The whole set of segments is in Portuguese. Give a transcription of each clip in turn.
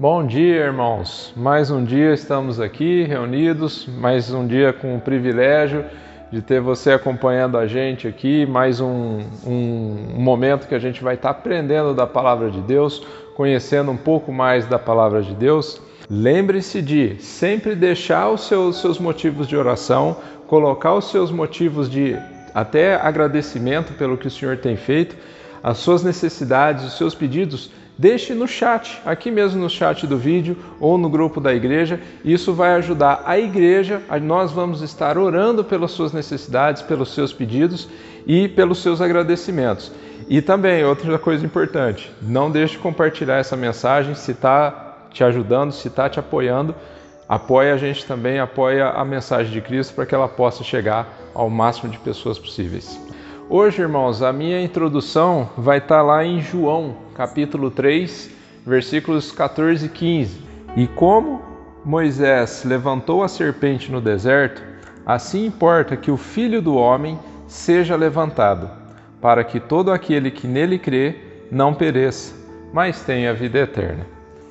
Bom dia, irmãos. Mais um dia estamos aqui reunidos, mais um dia com o privilégio de ter você acompanhando a gente aqui, mais um momento que a gente vai estar aprendendo da Palavra de Deus, conhecendo um pouco mais da Palavra de Deus. Lembre-se de sempre deixar os seus motivos de oração, colocar os seus motivos de até agradecimento pelo que o Senhor tem feito, as suas necessidades, os seus pedidos. Deixe no chat, aqui mesmo no chat do vídeo ou no grupo da igreja. Isso vai ajudar a igreja, nós vamos estar orando pelas suas necessidades, pelos seus pedidos e pelos seus agradecimentos. E também, outra coisa importante, não deixe de compartilhar essa mensagem, se está te ajudando, se está te apoiando, apoia a gente também, apoia a mensagem de Cristo para que ela possa chegar ao máximo de pessoas possíveis. Hoje, irmãos, a minha introdução vai estar lá em João, capítulo 3, versículos 14 e 15. E como Moisés levantou a serpente no deserto, assim importa que o Filho do Homem seja levantado, para que todo aquele que nele crê não pereça, mas tenha vida eterna.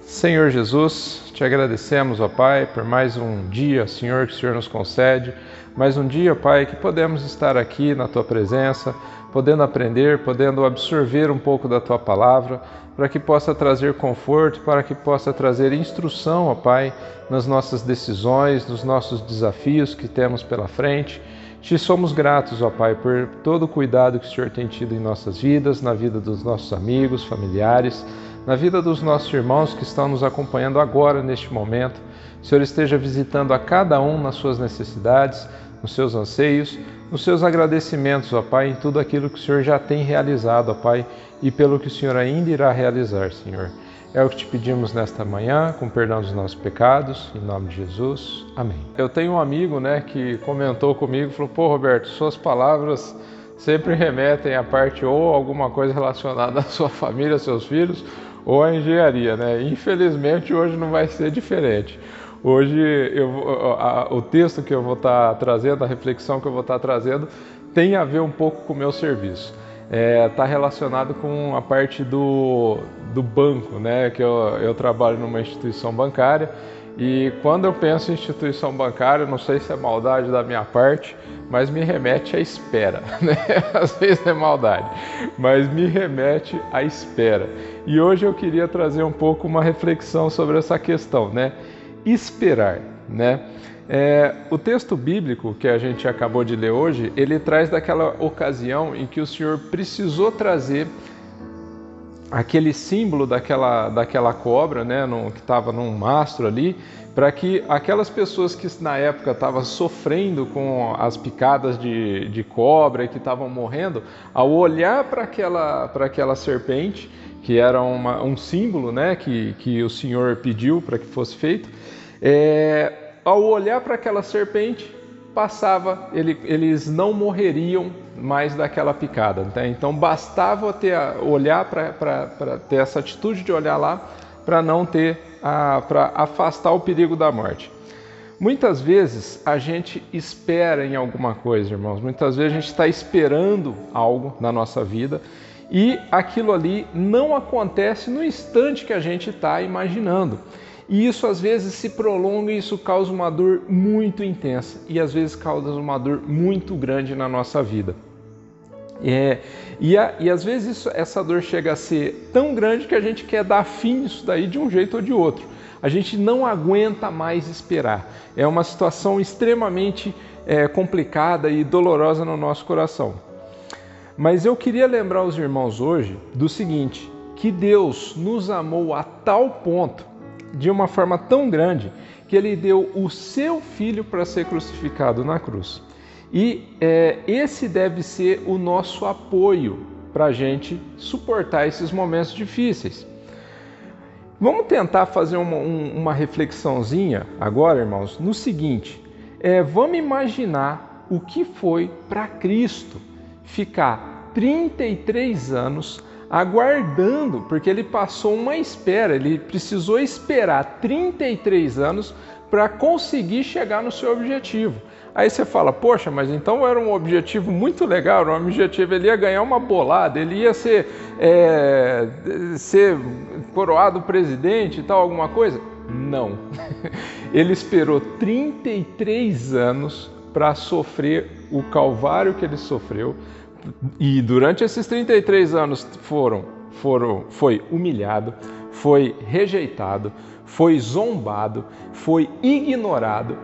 Senhor Jesus, te agradecemos, ó Pai, por mais um dia, Senhor, que o Senhor nos concede. Mais um dia, Pai, que podemos estar aqui na Tua presença, podendo aprender, podendo absorver um pouco da Tua palavra, para que possa trazer conforto, para que possa trazer instrução, ó Pai, nas nossas decisões, nos nossos desafios que temos pela frente. Te somos gratos, ó Pai, por todo o cuidado que o Senhor tem tido em nossas vidas, na vida dos nossos amigos, familiares, na vida dos nossos irmãos que estão nos acompanhando agora, neste momento. O Senhor esteja visitando a cada um nas suas necessidades, nos seus anseios, nos seus agradecimentos, ó Pai, em tudo aquilo que o Senhor já tem realizado, ó Pai, e pelo que o Senhor ainda irá realizar, Senhor. É o que te pedimos nesta manhã, com perdão dos nossos pecados, em nome de Jesus. Amém. Eu tenho um amigo, que comentou comigo, falou, pô, Roberto, suas palavras sempre remetem à parte ou alguma coisa relacionada à sua família, aos seus filhos, ou à engenharia, Infelizmente, hoje não vai ser diferente. Hoje, o texto que eu vou estar trazendo, a reflexão que eu vou estar trazendo, tem a ver um pouco com o meu serviço. Está relacionado com a parte do banco, que eu trabalho numa instituição bancária, e quando eu penso em instituição bancária, não sei se é maldade da minha parte, mas me remete à espera, Às vezes é maldade, mas me remete à espera. E hoje eu queria trazer um pouco uma reflexão sobre essa questão, Esperar, O texto bíblico que a gente acabou de ler hoje, ele traz daquela ocasião em que o Senhor precisou trazer aquele símbolo daquela cobra, que estava num mastro ali, para que aquelas pessoas que na época estavam sofrendo com as picadas de cobra e que estavam morrendo, ao olhar para aquela serpente, que era um símbolo, que o Senhor pediu para que fosse feito, ao olhar para aquela serpente, eles não morreriam mais daquela picada. Então bastava olhar para ter essa atitude de olhar lá, para não ter, para afastar o perigo da morte. Muitas vezes a gente espera em alguma coisa, irmãos. Muitas vezes a gente está esperando algo na nossa vida e aquilo ali não acontece no instante que a gente está imaginando. E isso às vezes se prolonga e isso causa uma dor muito intensa e às vezes causa uma dor muito grande na nossa vida. E às vezes essa dor chega a ser tão grande que a gente quer dar fim nisso daí de um jeito ou de outro. A gente não aguenta mais esperar. É uma situação extremamente complicada e dolorosa no nosso coração. Mas eu queria lembrar os irmãos hoje do seguinte, que Deus nos amou a tal ponto, de uma forma tão grande, que Ele deu o seu Filho para ser crucificado na cruz. E esse deve ser o nosso apoio para a gente suportar esses momentos difíceis. Vamos tentar fazer uma reflexãozinha agora, irmãos, no seguinte. Vamos imaginar o que foi para Cristo ficar 33 anos aguardando, porque ele passou uma espera, ele precisou esperar 33 anos para conseguir chegar no seu objetivo. Aí você fala, poxa, mas então era um objetivo muito legal, era um objetivo, ele ia ganhar uma bolada, ele ia ser coroado presidente e tal, alguma coisa? Não. Ele esperou 33 anos para sofrer o calvário que ele sofreu, e durante esses 33 anos foi humilhado, foi rejeitado, foi zombado, foi ignorado.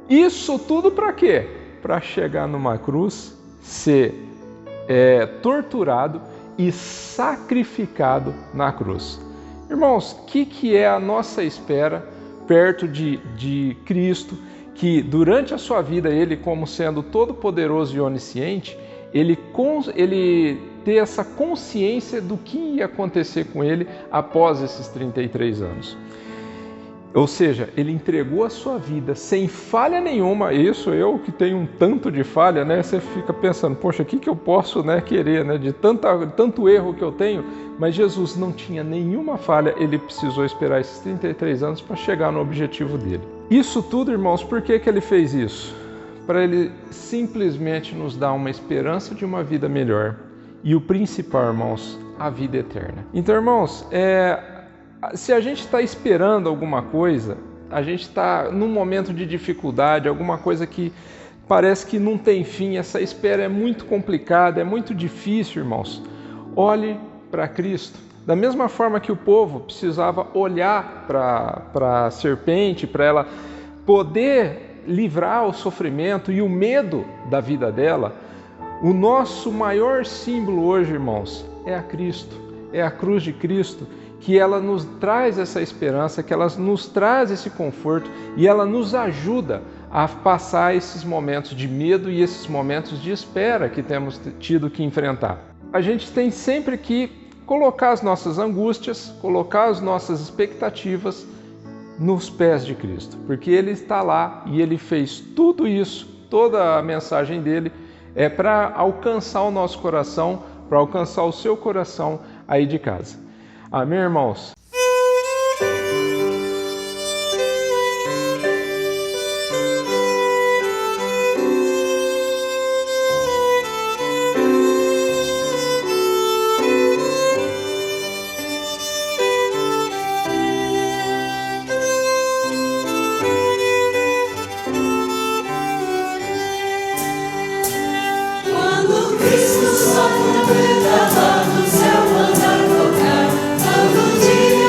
Isso tudo para quê? Para chegar numa cruz, ser torturado e sacrificado na cruz. Irmãos, o que é a nossa espera perto de Cristo, que durante a sua vida, Ele como sendo todo-poderoso e onisciente, ele ter essa consciência do que ia acontecer com ele após esses 33 anos. Ou seja, ele entregou a sua vida sem falha nenhuma. Isso eu que tenho um tanto de falha, Você fica pensando, poxa, o que eu posso querer, de tanto erro que eu tenho? Mas Jesus não tinha nenhuma falha, ele precisou esperar esses 33 anos para chegar no objetivo dele. Isso tudo, irmãos, por que ele fez isso? Para ele simplesmente nos dar uma esperança de uma vida melhor. E o principal, irmãos, a vida eterna. Então, irmãos, se a gente está esperando alguma coisa, a gente está num momento de dificuldade, alguma coisa que parece que não tem fim, essa espera é muito complicada, é muito difícil, irmãos. Olhe para Cristo. Da mesma forma que o povo precisava olhar para a serpente, para ela poder livrar o sofrimento e o medo da vida dela, o nosso maior símbolo hoje, irmãos, é a Cristo, é a cruz de Cristo, que ela nos traz essa esperança, que ela nos traz esse conforto e ela nos ajuda a passar esses momentos de medo e esses momentos de espera que temos tido que enfrentar. A gente tem sempre que colocar as nossas angústias, colocar as nossas expectativas nos pés de Cristo, porque Ele está lá e Ele fez tudo isso, toda a mensagem dele é para alcançar o nosso coração, para alcançar o seu coração aí de casa. Amém, irmãos? Cristo só completa lá no céu, mandar tocar, todo dia.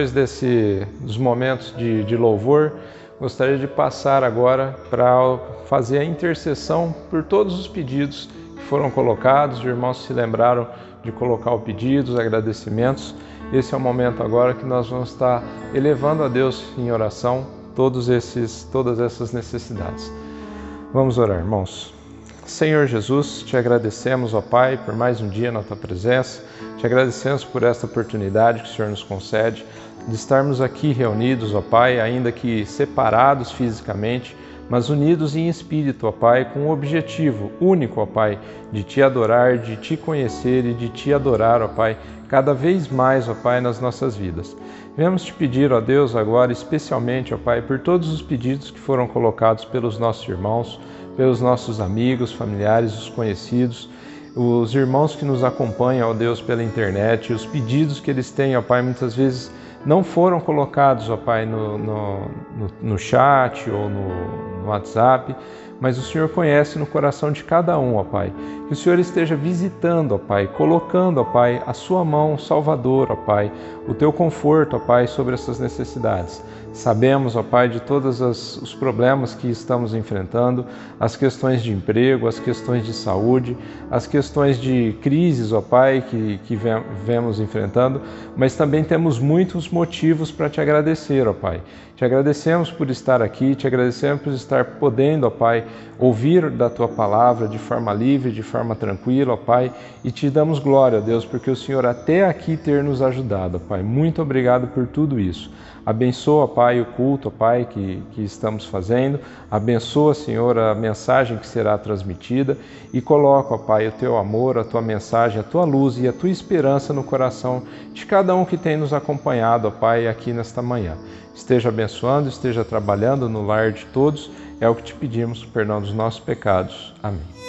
depois dos momentos de louvor, gostaria de passar agora para fazer a intercessão por todos os pedidos que foram colocados. Os irmãos se lembraram de colocar o pedido, os agradecimentos. Esse é o momento agora que nós vamos estar elevando a Deus em oração todas essas necessidades. Vamos orar, irmãos. Senhor Jesus, te agradecemos, ó Pai, por mais um dia na Tua presença. Te agradecemos por esta oportunidade que o Senhor nos concede de estarmos aqui reunidos, ó Pai, ainda que separados fisicamente, mas unidos em espírito, ó Pai, com um objetivo único, ó Pai, de Te adorar, de Te conhecer e de Te adorar, ó Pai, cada vez mais, ó Pai, nas nossas vidas. Viemos Te pedir, ó Deus, agora especialmente, ó Pai, por todos os pedidos que foram colocados pelos nossos irmãos, pelos nossos amigos, familiares, os conhecidos, os irmãos que nos acompanham, ó Deus, pela internet, os pedidos que eles têm, ó Pai, muitas vezes não foram colocados, ó Pai, no chat ou no WhatsApp, mas o Senhor conhece no coração de cada um, ó Pai. Que o Senhor esteja visitando, ó Pai, colocando, ó Pai, a sua mão salvadora, ó Pai, o Teu conforto, ó Pai, sobre essas necessidades. Sabemos, ó Pai, de todos os problemas que estamos enfrentando, as questões de emprego, as questões de saúde, as questões de crises, ó Pai, que vemos enfrentando, mas também temos muitos motivos para Te agradecer, ó Pai. Te agradecemos por estar aqui, Te agradecemos por estar podendo, ó Pai, ouvir da Tua palavra de forma livre, de forma tranquila, ó Pai, e Te damos glória, ó Deus, porque o Senhor até aqui ter nos ajudado, ó Pai. Muito obrigado por tudo isso. Abençoa, Pai, o culto, ó Pai, que estamos fazendo. Abençoa, Senhor, a mensagem que será transmitida e coloca, ó Pai, o Teu amor, a Tua mensagem, a Tua luz e a Tua esperança no coração de cada um que tem nos acompanhado, ó Pai, aqui nesta manhã. Esteja abençoando, esteja trabalhando no lar de todos. É o que Te pedimos, perdão dos nossos pecados. Amém.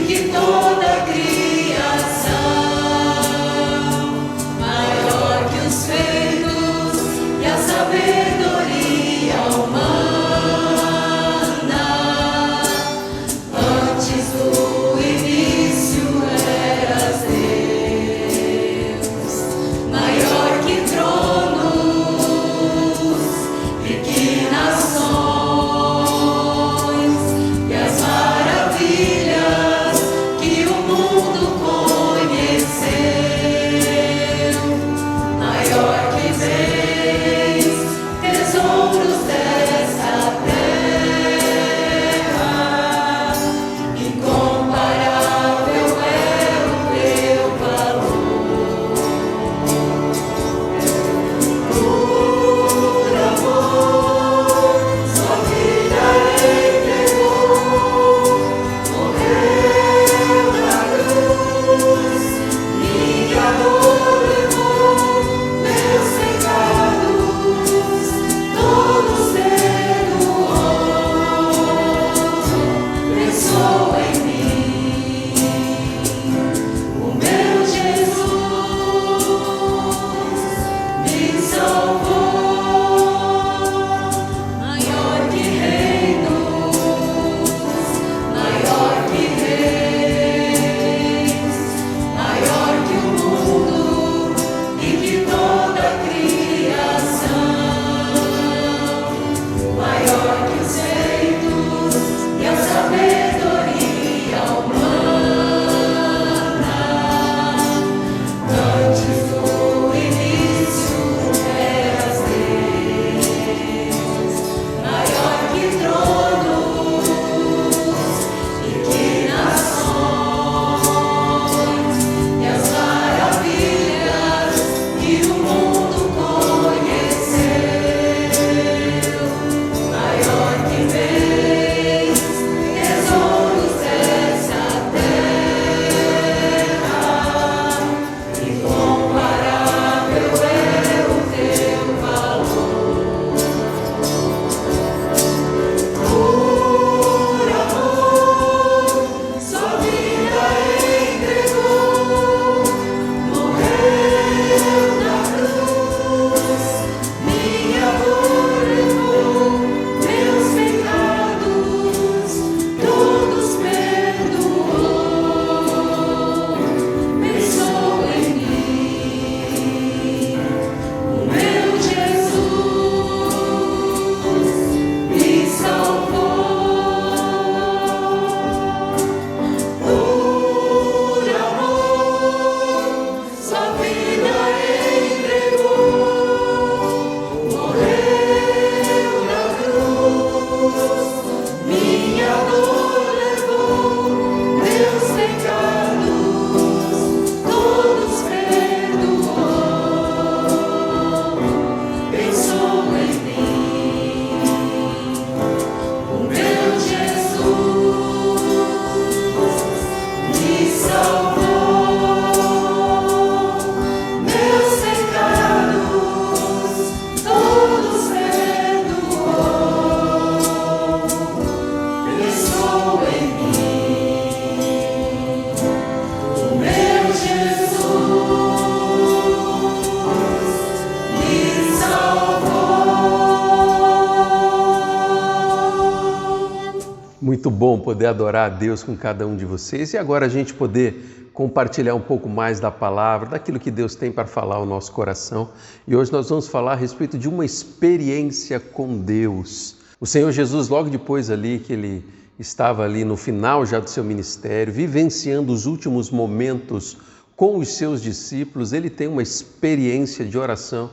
Que Muito bom poder adorar a Deus com cada um de vocês e agora a gente poder compartilhar um pouco mais da palavra, daquilo que Deus tem para falar ao nosso coração. E hoje nós vamos falar a respeito de uma experiência com Deus. O Senhor Jesus, logo depois ali que ele estava ali no final já do seu ministério, vivenciando os últimos momentos com os seus discípulos, ele tem uma experiência de oração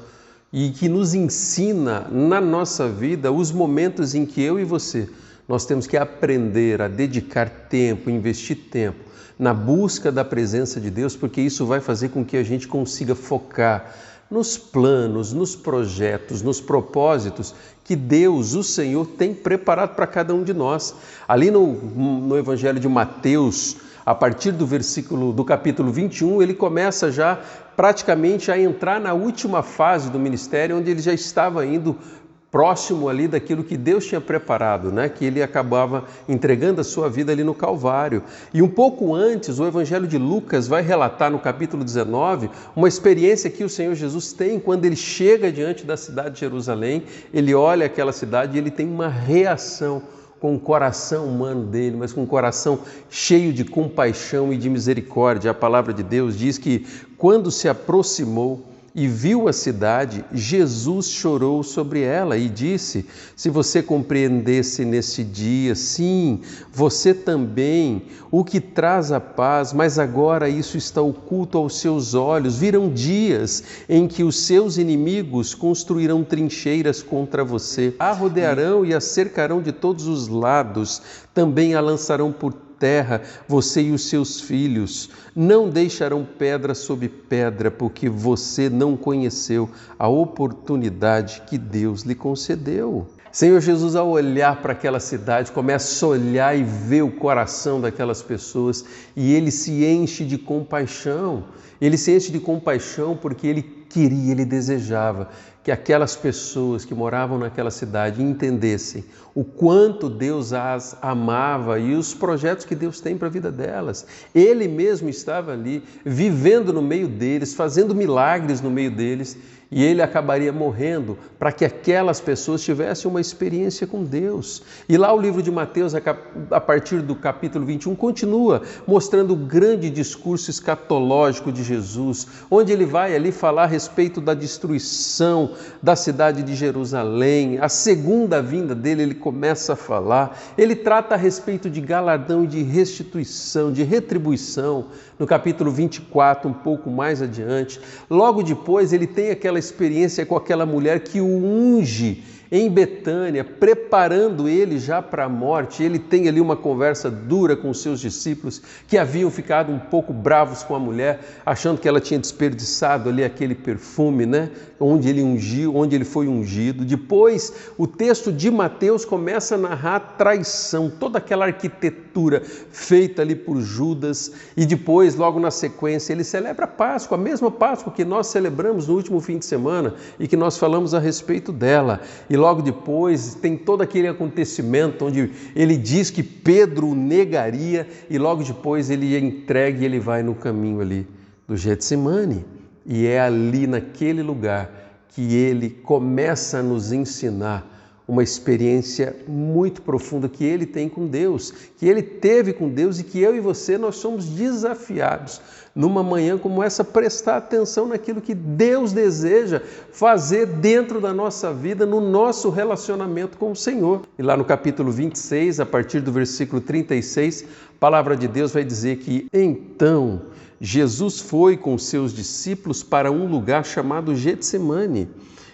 e que nos ensina na nossa vida os momentos em que eu e você nós temos que aprender a dedicar tempo, investir tempo na busca da presença de Deus, porque isso vai fazer com que a gente consiga focar nos planos, nos projetos, nos propósitos que Deus, o Senhor, tem preparado para cada um de nós. Ali no Evangelho de Mateus, a partir do capítulo 21, ele começa já praticamente a entrar na última fase do ministério, onde ele já estava indo próximo ali daquilo que Deus tinha preparado, né? Que ele acabava entregando a sua vida ali no Calvário. E um pouco antes, o Evangelho de Lucas vai relatar no capítulo 19 uma experiência que o Senhor Jesus tem quando ele chega diante da cidade de Jerusalém, ele olha aquela cidade e ele tem uma reação com o coração humano dele, mas com o coração cheio de compaixão e de misericórdia. A palavra de Deus diz que quando se aproximou e viu a cidade, Jesus chorou sobre ela e disse: se você compreendesse nesse dia, sim, você também, o que traz a paz, mas agora isso está oculto aos seus olhos. Virão dias em que os seus inimigos construirão trincheiras contra você, a rodearão e a cercarão de todos os lados, também a lançarão por terra, você e os seus filhos. Não deixarão pedra sobre pedra, porque você não conheceu a oportunidade que Deus lhe concedeu. Senhor Jesus, ao olhar para aquela cidade, começa a olhar e ver o coração daquelas pessoas e ele se enche de compaixão. Ele se enche de compaixão porque ele queria, ele desejava que aquelas pessoas que moravam naquela cidade entendessem o quanto Deus as amava e os projetos que Deus tem para a vida delas. Ele mesmo estava ali, vivendo no meio deles, fazendo milagres no meio deles, e ele acabaria morrendo para que aquelas pessoas tivessem uma experiência com Deus. E lá o livro de Mateus, a partir do capítulo 21, continua mostrando o grande discurso escatológico de Jesus, onde ele vai ali falar a respeito da destruição da cidade de Jerusalém, a segunda vinda dele, ele começa a falar, ele trata a respeito de galardão e de restituição, de retribuição, no capítulo 24, um pouco mais adiante. Logo depois ele tem aquela experiência com aquela mulher que o unge em Betânia, preparando ele já para a morte. Ele tem ali uma conversa dura com os seus discípulos que haviam ficado um pouco bravos com a mulher, achando que ela tinha desperdiçado ali aquele perfume, né? Onde ele foi ungido. Depois, o texto de Mateus começa a narrar a traição, toda aquela arquitetura feita ali por Judas, e depois, logo na sequência, ele celebra a Páscoa, a mesma Páscoa que nós celebramos no último fim de semana e que nós falamos a respeito dela. E logo depois tem todo aquele acontecimento onde ele diz que Pedro o negaria e logo depois ele é entregue e ele vai no caminho ali do Getsemane. E é ali naquele lugar que ele começa a nos ensinar uma experiência muito profunda que ele tem com Deus, que ele teve com Deus e que eu e você nós somos desafiados numa manhã como essa, prestar atenção naquilo que Deus deseja fazer dentro da nossa vida, no nosso relacionamento com o Senhor. E lá no capítulo 26, a partir do versículo 36, a palavra de Deus vai dizer que então Jesus foi com seus discípulos para um lugar chamado Getsemane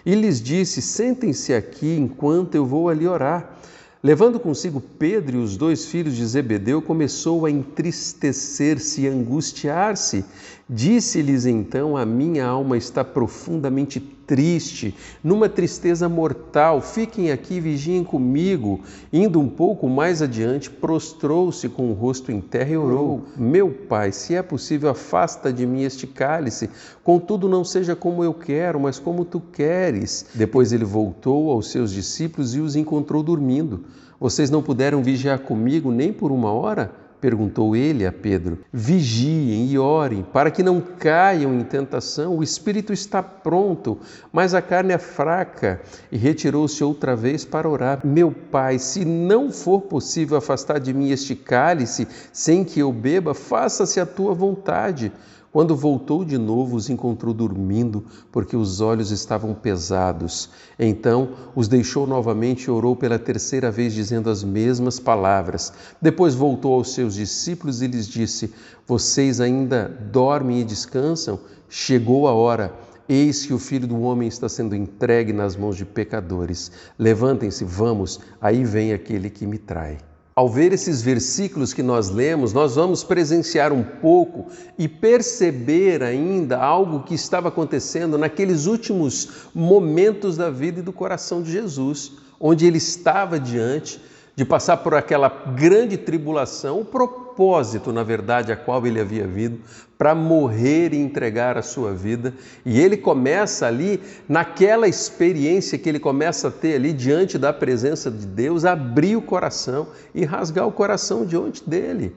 e lhes disse: sentem-se aqui enquanto eu vou ali orar. Levando consigo Pedro e os 2 filhos de Zebedeu, começou a entristecer-se e angustiar-se. Disse-lhes então: a minha alma está profundamente triste, numa tristeza mortal. Fiquem aqui e vigiem comigo. Indo um pouco mais adiante, prostrou-se com o rosto em terra e orou: meu Pai, se é possível, afasta de mim este cálice. Contudo, não seja como eu quero, mas como tu queres. Depois ele voltou aos seus discípulos e os encontrou dormindo. Vocês não puderam vigiar comigo nem por 1 hora? Perguntou ele a Pedro. Vigiem e orem, para que não caiam em tentação. O espírito está pronto, mas a carne é fraca. E retirou-se outra vez para orar. Meu Pai, se não for possível afastar de mim este cálice, sem que eu beba, faça-se a tua vontade. Quando voltou de novo, os encontrou dormindo, porque os olhos estavam pesados. Então os deixou novamente e orou pela terceira vez, dizendo as mesmas palavras. Depois voltou aos seus discípulos e lhes disse: vocês ainda dormem e descansam? Chegou a hora. Eis que o Filho do Homem está sendo entregue nas mãos de pecadores. Levantem-se, vamos, aí vem aquele que me trai. Ao ver esses versículos que nós lemos, nós vamos presenciar um pouco e perceber ainda algo que estava acontecendo naqueles últimos momentos da vida e do coração de Jesus, onde ele estava diante de passar por aquela grande tribulação, o propósito, na verdade, a qual ele havia vindo, para morrer e entregar a sua vida. E ele começa ali, naquela experiência que ele começa a ter ali diante da presença de Deus, abrir o coração e rasgar o coração diante dele.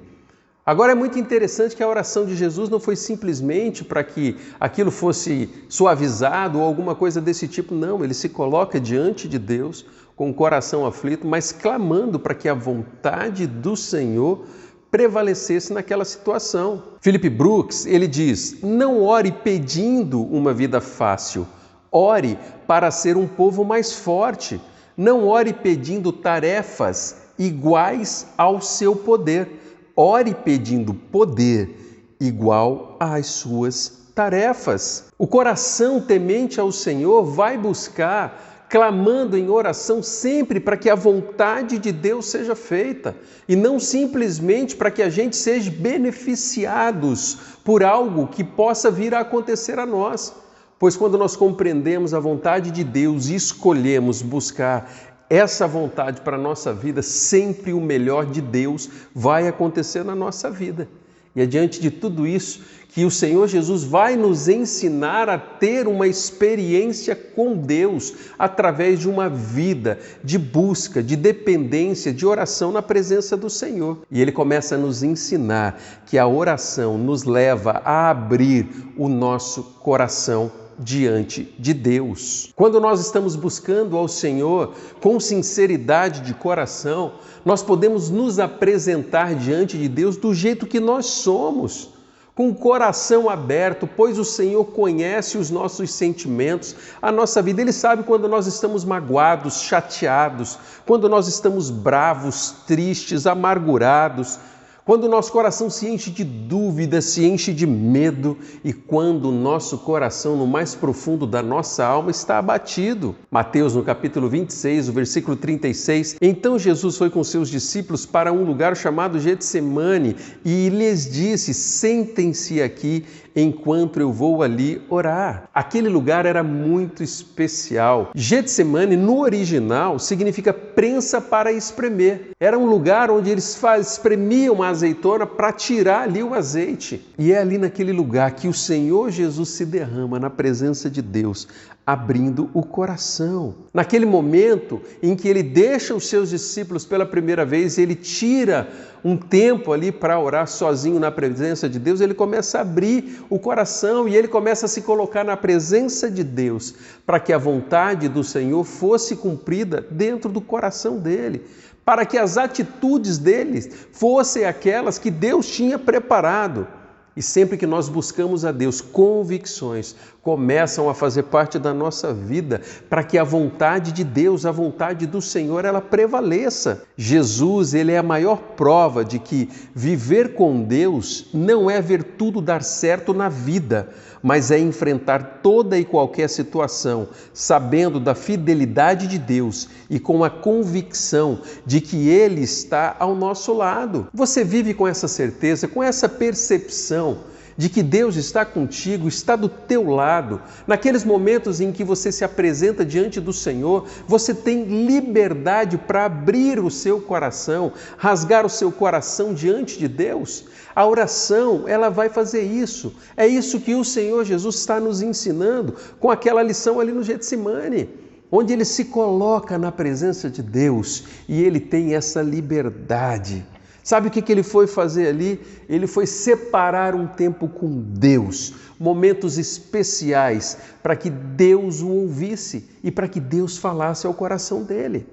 Agora é muito interessante que a oração de Jesus não foi simplesmente para que aquilo fosse suavizado ou alguma coisa desse tipo, não. Ele se coloca diante de Deus com o coração aflito, mas clamando para que a vontade do Senhor prevalecesse naquela situação. Philip Brooks, ele diz: não ore pedindo uma vida fácil, ore para ser um povo mais forte. Não ore pedindo tarefas iguais ao seu poder, ore pedindo poder igual às suas tarefas. O coração temente ao Senhor vai buscar, clamando em oração sempre para que a vontade de Deus seja feita e não simplesmente para que a gente seja beneficiados por algo que possa vir a acontecer a nós. Pois quando nós compreendemos a vontade de Deus e escolhemos buscar essa vontade para a nossa vida, sempre o melhor de Deus vai acontecer na nossa vida. E é diante de tudo isso que o Senhor Jesus vai nos ensinar a ter uma experiência com Deus através de uma vida de busca, de dependência, de oração na presença do Senhor. E Ele começa a nos ensinar que a oração nos leva a abrir o nosso coração diante de Deus. Quando nós estamos buscando ao Senhor com sinceridade de coração, nós podemos nos apresentar diante de Deus do jeito que nós somos, com o coração aberto, pois o Senhor conhece os nossos sentimentos, a nossa vida. Ele sabe quando nós estamos magoados, chateados, quando nós estamos bravos, tristes, amargurados, quando o nosso coração se enche de dúvida, se enche de medo e quando o nosso coração, no mais profundo da nossa alma, está abatido. Mateus, no capítulo 26, o versículo 36, então Jesus foi com seus discípulos para um lugar chamado Getsemane e lhes disse: sentem-se aqui enquanto eu vou ali orar. Aquele lugar era muito especial. Getsemane, no original, significa prensa para espremer. Era um lugar onde eles espremiam a azeitona para tirar ali o azeite. E é ali naquele lugar que o Senhor Jesus se derrama na presença de Deus, abrindo o coração. Naquele momento em que ele deixa os seus discípulos pela primeira vez, ele tira um tempo ali para orar sozinho na presença de Deus, ele começa a abrir o coração e ele começa a se colocar na presença de Deus para que a vontade do Senhor fosse cumprida dentro do coração dele, para que as atitudes dele fossem aquelas que Deus tinha preparado. E sempre que nós buscamos a Deus, convicções começam a fazer parte da nossa vida para que a vontade de Deus, a vontade do Senhor, ela prevaleça. Jesus, ele é a maior prova de que viver com Deus não é ver tudo dar certo na vida, mas é enfrentar toda e qualquer situação, sabendo da fidelidade de Deus e com a convicção de que Ele está ao nosso lado. Você vive com essa certeza, com essa percepção de que Deus está contigo, está do teu lado. Naqueles momentos em que você se apresenta diante do Senhor, você tem liberdade para abrir o seu coração, rasgar o seu coração diante de Deus. A oração, ela vai fazer isso. É isso que o Senhor Jesus está nos ensinando com aquela lição ali no Getsemane, onde ele se coloca na presença de Deus e ele tem essa liberdade Sabe o que ele foi fazer ali? Ele foi separar um tempo com Deus, momentos especiais para que Deus o ouvisse e para que Deus falasse ao coração dele.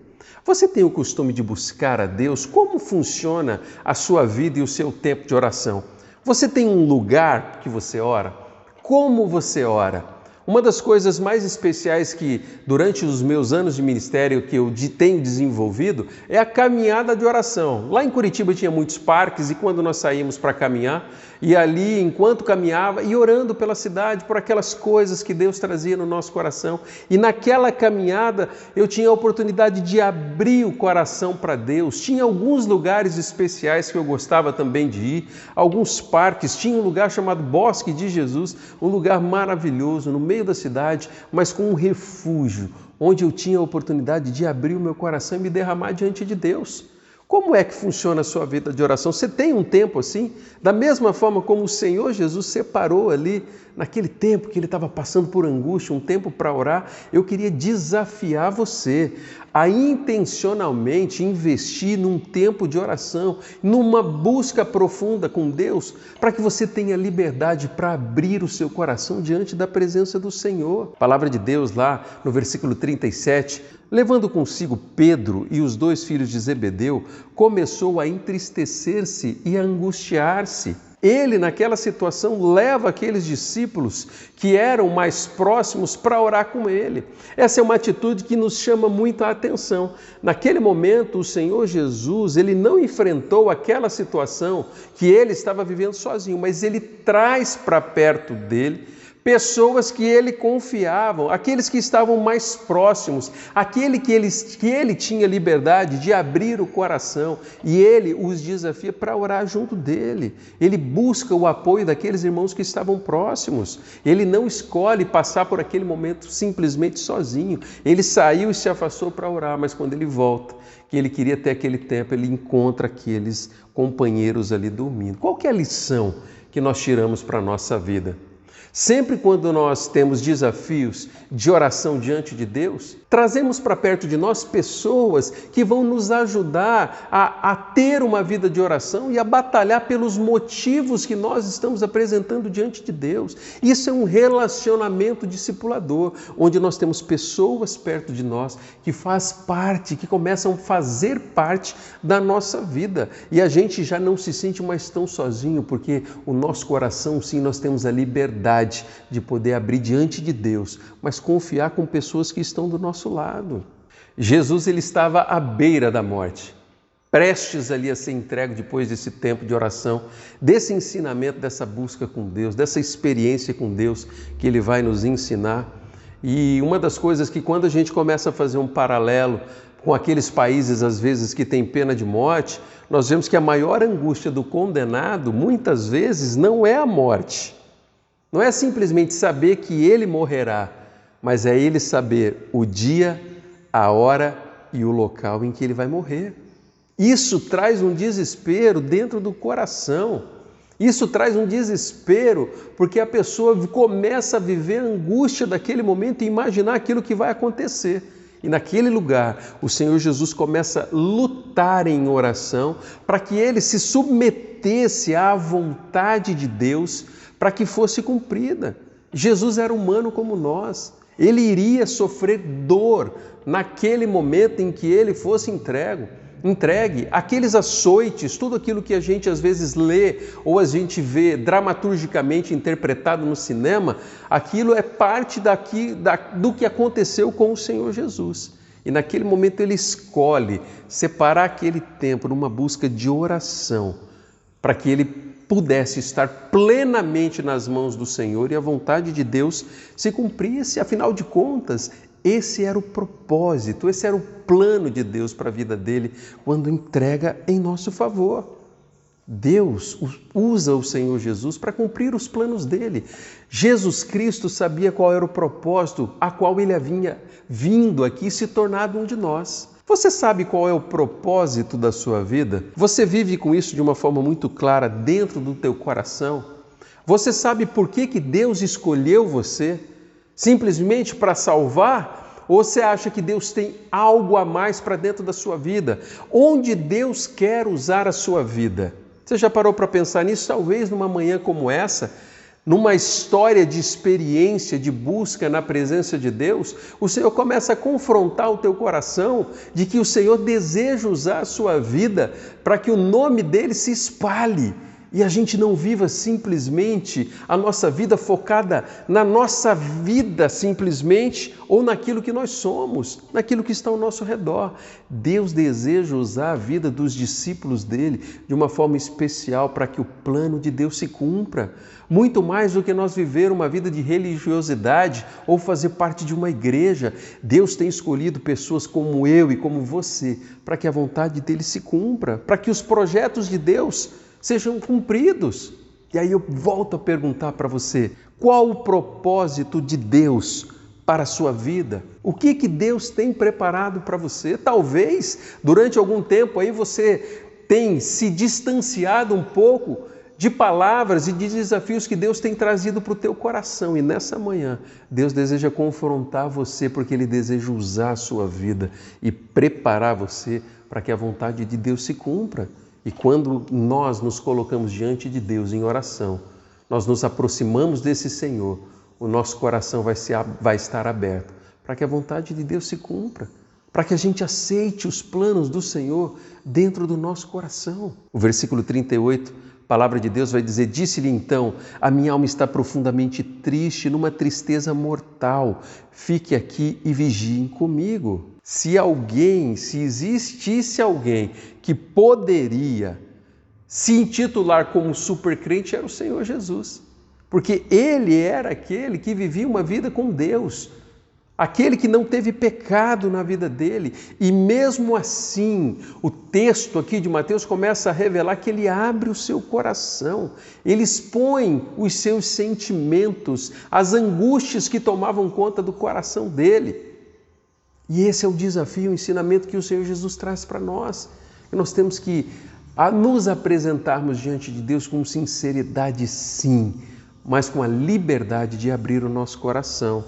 Você tem o costume de buscar a Deus? Como funciona a sua vida e o seu tempo de oração? Você tem um lugar que você ora? Como você ora? Uma das coisas mais especiais que durante os meus anos de ministério que eu tenho desenvolvido é a caminhada de oração. Lá em Curitiba tinha muitos parques e quando nós saímos para caminhar, e ali enquanto caminhava e orando pela cidade, por aquelas coisas que Deus trazia no nosso coração. E naquela caminhada eu tinha a oportunidade de abrir o coração para Deus. Tinha alguns lugares especiais que eu gostava também de ir, alguns parques. Tinha um lugar chamado Bosque de Jesus, um lugar maravilhoso no meio da cidade, mas com um refúgio, onde eu tinha a oportunidade de abrir o meu coração e me derramar diante de Deus. Como é que funciona a sua vida de oração? Você tem um tempo assim? Da mesma forma como o Senhor Jesus separou ali, naquele tempo que ele estava passando por angústia, um tempo para orar, eu queria desafiar você a intencionalmente investir num tempo de oração, numa busca profunda com Deus, para que você tenha liberdade para abrir o seu coração diante da presença do Senhor. A palavra de Deus lá no versículo 37, levando consigo Pedro e os 2 filhos de Zebedeu, começou a entristecer-se e a angustiar-se. Ele, naquela situação, leva aqueles discípulos que eram mais próximos para orar com ele. Essa é uma atitude que nos chama muito a atenção. Naquele momento, o Senhor Jesus, ele não enfrentou aquela situação que ele estava vivendo sozinho, mas ele traz para perto dele pessoas que ele confiava, aqueles que estavam mais próximos, aquele que ele tinha liberdade de abrir o coração, e ele os desafia para orar junto dele. Ele busca o apoio daqueles irmãos que estavam próximos. Ele não escolhe passar por aquele momento simplesmente sozinho. Ele saiu e se afastou para orar, mas quando ele volta, que ele queria ter aquele tempo, ele encontra aqueles companheiros ali dormindo. Qual que é a lição que nós tiramos para a nossa vida? Sempre quando nós temos desafios de oração diante de Deus, trazemos para perto de nós pessoas que vão nos ajudar a ter uma vida de oração e a batalhar pelos motivos que nós estamos apresentando diante de Deus. Isso é um relacionamento discipulador, onde nós temos pessoas perto de nós que faz parte, que começam a fazer parte da nossa vida. E a gente já não se sente mais tão sozinho, porque o nosso coração, sim, nós temos a liberdade de poder abrir diante de Deus, mas confiar com pessoas que estão do nosso lado. Jesus, ele estava à beira da morte, prestes ali a ser entregue depois desse tempo de oração, desse ensinamento, dessa busca com Deus, dessa experiência com Deus que ele vai nos ensinar. E uma das coisas que quando a gente começa a fazer um paralelo com aqueles países, às vezes, que têm pena de morte, nós vemos que a maior angústia do condenado, muitas vezes, não é a morte. Não é simplesmente saber que ele morrerá, mas é ele saber o dia, a hora e o local em que ele vai morrer. Isso traz um desespero dentro do coração. Isso traz um desespero porque a pessoa começa a viver a angústia daquele momento e imaginar aquilo que vai acontecer. E naquele lugar, o Senhor Jesus começa a lutar em oração para que ele se submetesse à vontade de Deus para que fosse cumprida. Jesus era humano como nós. Ele iria sofrer dor naquele momento em que ele fosse entregue. Aqueles açoites, tudo aquilo que a gente às vezes lê ou a gente vê dramaturgicamente interpretado no cinema, aquilo é parte do que aconteceu com o Senhor Jesus. E naquele momento ele escolhe separar aquele tempo numa busca de oração, para que ele pudesse estar plenamente nas mãos do Senhor e a vontade de Deus se cumprisse. Afinal de contas, esse era o propósito, esse era o plano de Deus para a vida dele quando entrega em nosso favor. Deus usa o Senhor Jesus para cumprir os planos dele. Jesus Cristo sabia qual era o propósito a qual ele havia vindo aqui se tornado um de nós. Você sabe qual é o propósito da sua vida? Você vive com isso de uma forma muito clara dentro do teu coração? Você sabe por que Deus escolheu você? Simplesmente para salvar? Ou você acha que Deus tem algo a mais para dentro da sua vida? Onde Deus quer usar a sua vida? Você já parou para pensar nisso? Talvez numa manhã como essa, numa história de experiência, de busca na presença de Deus, o Senhor começa a confrontar o teu coração de que o Senhor deseja usar a sua vida para que o nome dele se espalhe. E a gente não viva simplesmente a nossa vida focada na nossa vida simplesmente ou naquilo que nós somos, naquilo que está ao nosso redor. Deus deseja usar a vida dos discípulos dele de uma forma especial para que o plano de Deus se cumpra. Muito mais do que nós viver uma vida de religiosidade ou fazer parte de uma igreja. Deus tem escolhido pessoas como eu e como você para que a vontade dele se cumpra, para que os projetos de Deus sejam cumpridos. E aí eu volto a perguntar para você, qual o propósito de Deus para a sua vida? O que Deus tem preparado para você? Talvez durante algum tempo aí você tem se distanciado um pouco de palavras e de desafios que Deus tem trazido para o teu coração. E nessa manhã, Deus deseja confrontar você porque Ele deseja usar a sua vida e preparar você para que a vontade de Deus se cumpra. E quando nós nos colocamos diante de Deus em oração, nós nos aproximamos desse Senhor, o nosso coração vai estar aberto para que a vontade de Deus se cumpra, para que a gente aceite os planos do Senhor dentro do nosso coração. O versículo 38, a palavra de Deus vai dizer: disse-lhe então, a minha alma está profundamente triste, numa tristeza mortal, fique aqui e vigiem comigo. Se existisse alguém que poderia se intitular como supercrente, era o Senhor Jesus. Porque Ele era aquele que vivia uma vida com Deus, aquele que não teve pecado na vida dele. E mesmo assim, o texto aqui de Mateus começa a revelar que ele abre o seu coração, ele expõe os seus sentimentos, as angústias que tomavam conta do coração dele. E esse é o desafio, o ensinamento que o Senhor Jesus traz para nós. E nós temos que nos apresentarmos diante de Deus com sinceridade, sim, mas com a liberdade de abrir o nosso coração.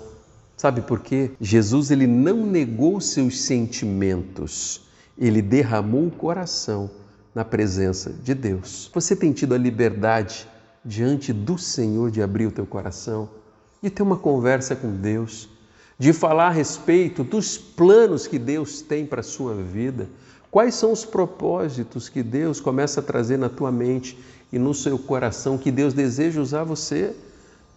Sabe por quê? Jesus, ele não negou seus sentimentos, ele derramou o coração na presença de Deus. Você tem tido a liberdade diante do Senhor de abrir o teu coração, de ter uma conversa com Deus, de falar a respeito dos planos que Deus tem para a sua vida? Quais são os propósitos que Deus começa a trazer na tua mente e no seu coração, que Deus deseja usar você?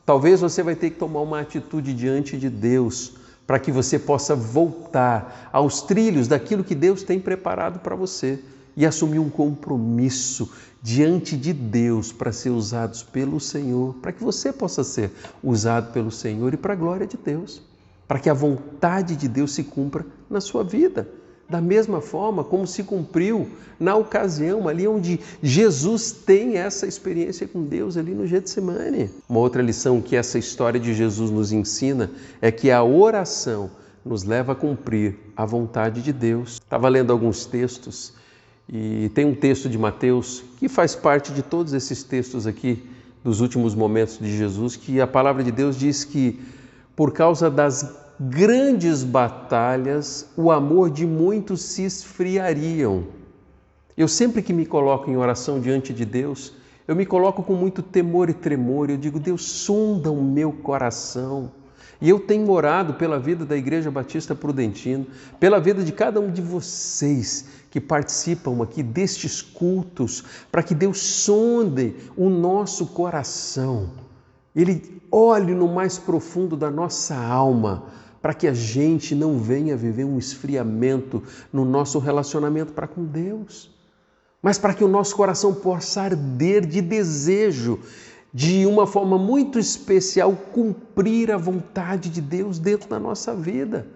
Talvez você vai ter que tomar uma atitude diante de Deus para que você possa voltar aos trilhos daquilo que Deus tem preparado para você e assumir um compromisso diante de Deus para ser usados pelo Senhor, para que você possa ser usado pelo Senhor e para a glória de Deus, para que a vontade de Deus se cumpra na sua vida, da mesma forma como se cumpriu na ocasião ali onde Jesus tem essa experiência com Deus ali no Getsemane. Uma outra lição que essa história de Jesus nos ensina é que a oração nos leva a cumprir a vontade de Deus. Estava lendo alguns textos e tem um texto de Mateus que faz parte de todos esses textos aqui dos últimos momentos de Jesus, que a palavra de Deus diz que por causa das grandes batalhas, o amor de muitos se esfriariam. Eu sempre que me coloco em oração diante de Deus, eu me coloco com muito temor e tremor. Eu digo: Deus, sonda o meu coração. E eu tenho orado pela vida da Igreja Batista Prudentino, pela vida de cada um de vocês que participam aqui destes cultos, para que Deus sonde o nosso coração. Ele olhe no mais profundo da nossa alma, para que a gente não venha viver um esfriamento no nosso relacionamento para com Deus, mas para que o nosso coração possa arder de desejo, de uma forma muito especial, cumprir a vontade de Deus dentro da nossa vida.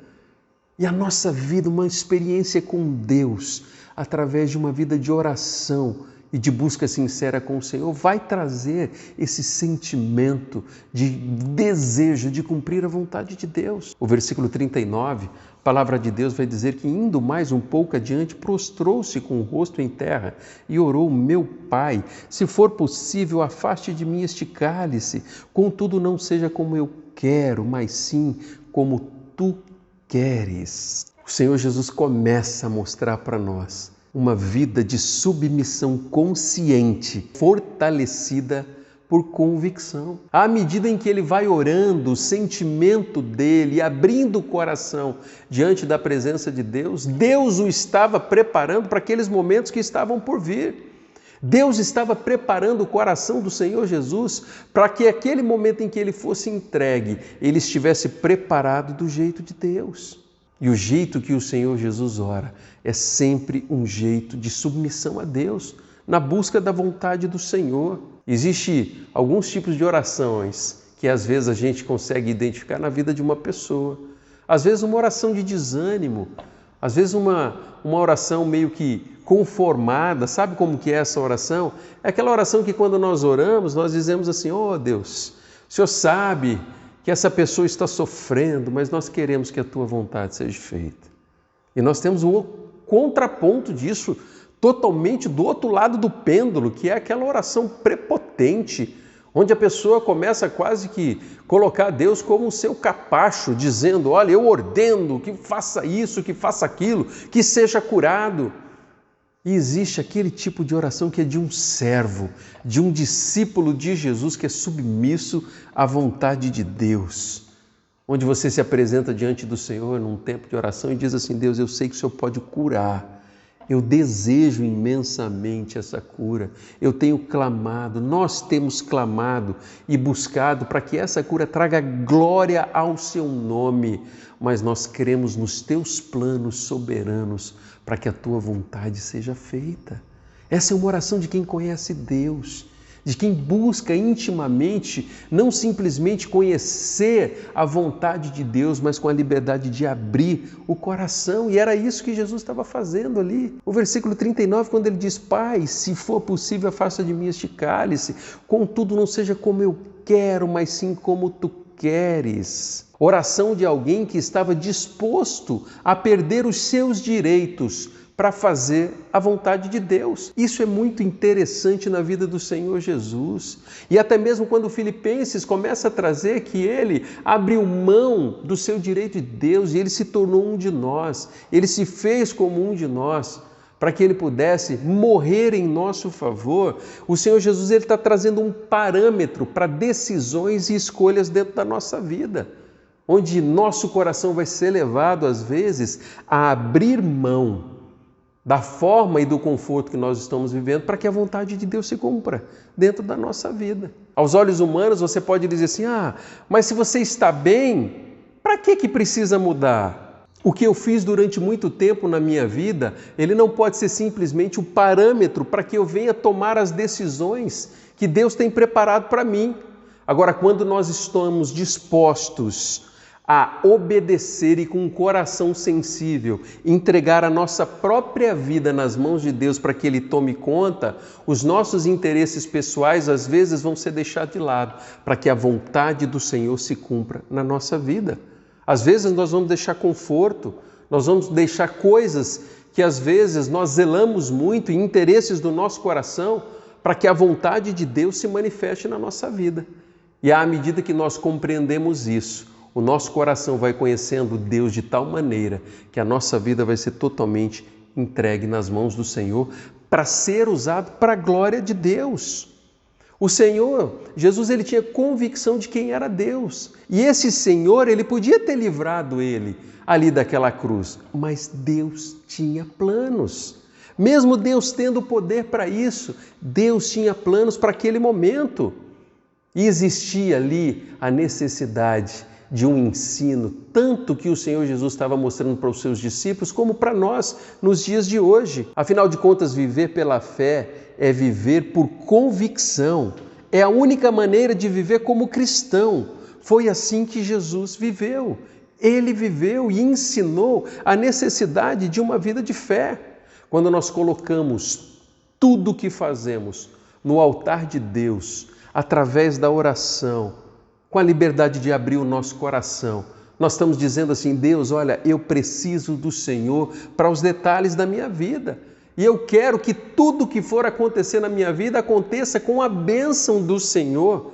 E a nossa vida, uma experiência com Deus, através de uma vida de oração e de busca sincera com o Senhor, vai trazer esse sentimento de desejo de cumprir a vontade de Deus. O versículo 39, a palavra de Deus vai dizer que, indo mais um pouco adiante, prostrou-se com o rosto em terra e orou: meu Pai, se for possível, afaste de mim este cálice, contudo não seja como eu quero, mas sim como tu queres. O Senhor Jesus começa a mostrar para nós uma vida de submissão consciente, fortalecida por convicção. À medida em que ele vai orando, o sentimento dele, abrindo o coração diante da presença de Deus, Deus o estava preparando para aqueles momentos que estavam por vir. Deus estava preparando o coração do Senhor Jesus para que aquele momento em que ele fosse entregue, ele estivesse preparado do jeito de Deus. E o jeito que o Senhor Jesus ora é sempre um jeito de submissão a Deus, na busca da vontade do Senhor. Existem alguns tipos de orações que às vezes a gente consegue identificar na vida de uma pessoa. Às vezes uma oração de desânimo, às vezes uma oração meio que conformada. Sabe como que é essa oração? É aquela oração que quando nós oramos, nós dizemos assim: ó Deus, o Senhor sabe que essa pessoa está sofrendo, mas nós queremos que a tua vontade seja feita. E nós temos um contraponto disso, totalmente do outro lado do pêndulo, que é aquela oração prepotente, onde a pessoa começa quase que colocar Deus como o seu capacho, dizendo: olha, eu ordeno que faça isso, que faça aquilo, que seja curado. E existe aquele tipo de oração que é de um servo, de um discípulo de Jesus que é submisso à vontade de Deus, onde você se apresenta diante do Senhor num tempo de oração e diz assim: Deus, eu sei que o Senhor pode curar. Eu desejo imensamente essa cura. Eu tenho clamado, nós temos clamado e buscado para que essa cura traga glória ao seu nome. Mas nós cremos nos teus planos soberanos para que a tua vontade seja feita. Essa é uma oração de quem conhece Deus, de quem busca intimamente, não simplesmente conhecer a vontade de Deus, mas com a liberdade de abrir o coração. E era isso que Jesus estava fazendo ali. O versículo 39, quando ele diz: Pai, se for possível, afasta de mim este cálice, contudo não seja como eu quero, mas sim como tu queres. Oração de alguém que estava disposto a perder os seus direitos para fazer a vontade de Deus. Isso é muito interessante na vida do Senhor Jesus. E até mesmo quando Filipenses começa a trazer que ele abriu mão do seu direito de Deus e ele se tornou um de nós, ele se fez como um de nós, para que ele pudesse morrer em nosso favor. O Senhor Jesus está trazendo um parâmetro para decisões e escolhas dentro da nossa vida, onde nosso coração vai ser levado, às vezes, a abrir mão da forma e do conforto que nós estamos vivendo para que a vontade de Deus se cumpra dentro da nossa vida. Aos olhos humanos, você pode dizer assim: mas se você está bem, para que precisa mudar? O que eu fiz durante muito tempo na minha vida, ele não pode ser simplesmente o parâmetro para que eu venha tomar as decisões que Deus tem preparado para mim. Agora, quando nós estamos dispostos a obedecer e com um coração sensível, entregar a nossa própria vida nas mãos de Deus para que Ele tome conta, os nossos interesses pessoais às vezes vão ser deixados de lado, para que a vontade do Senhor se cumpra na nossa vida. Às vezes nós vamos deixar conforto, nós vamos deixar coisas que às vezes nós zelamos muito, interesses do nosso coração, para que a vontade de Deus se manifeste na nossa vida. E à medida que nós compreendemos isso, o nosso coração vai conhecendo Deus de tal maneira que a nossa vida vai ser totalmente entregue nas mãos do Senhor para ser usado para a glória de Deus. O Senhor, Jesus, ele tinha convicção de quem era Deus. E esse Senhor, ele podia ter livrado ele ali daquela cruz, mas Deus tinha planos. Mesmo Deus tendo poder para isso, Deus tinha planos para aquele momento. E existia ali a necessidade de um ensino, tanto que o Senhor Jesus estava mostrando para os seus discípulos, como para nós nos dias de hoje. Afinal de contas, viver pela fé é viver por convicção. É a única maneira de viver como cristão. Foi assim que Jesus viveu. Ele viveu e ensinou a necessidade de uma vida de fé. Quando nós colocamos tudo o que fazemos no altar de Deus, através da oração, com a liberdade de abrir o nosso coração, nós estamos dizendo assim: Deus, olha, eu preciso do Senhor para os detalhes da minha vida. E eu quero que tudo que for acontecer na minha vida aconteça com a bênção do Senhor.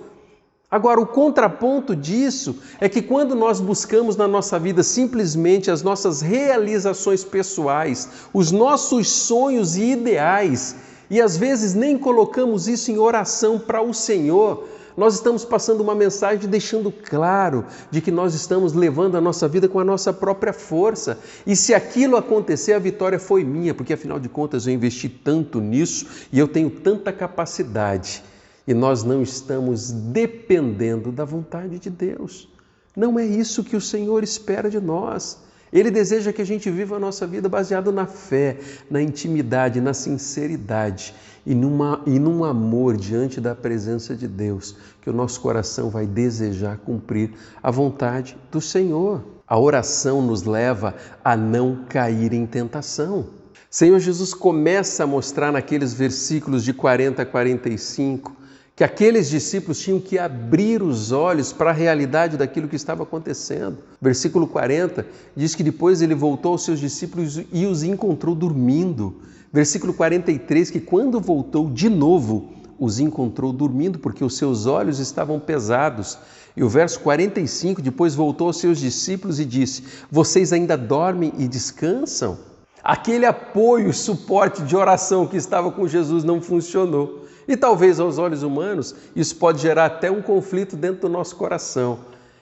Agora, o contraponto disso é que quando nós buscamos na nossa vida simplesmente as nossas realizações pessoais, os nossos sonhos e ideais, e às vezes nem colocamos isso em oração para o Senhor, nós estamos passando uma mensagem deixando claro de que nós estamos levando a nossa vida com a nossa própria força. E se aquilo acontecer, a vitória foi minha, porque afinal de contas eu investi tanto nisso e eu tenho tanta capacidade. E nós não estamos dependendo da vontade de Deus. Não é isso que o Senhor espera de nós. Ele deseja que a gente viva a nossa vida baseado na fé, na intimidade, na sinceridade e num amor diante da presença de Deus, que o nosso coração vai desejar cumprir a vontade do Senhor. A oração nos leva a não cair em tentação. Senhor Jesus começa a mostrar naqueles versículos de 40 a 45 que aqueles discípulos tinham que abrir os olhos para a realidade daquilo que estava acontecendo. Versículo 40 diz que depois ele voltou aos seus discípulos e os encontrou dormindo. Versículo 43, que quando voltou de novo, os encontrou dormindo, porque os seus olhos estavam pesados. E o verso 45, depois voltou aos seus discípulos e disse: vocês ainda dormem e descansam? Aquele apoio, suporte de oração que estava com Jesus não funcionou. E talvez aos olhos humanos isso pode gerar até um conflito dentro do nosso coração.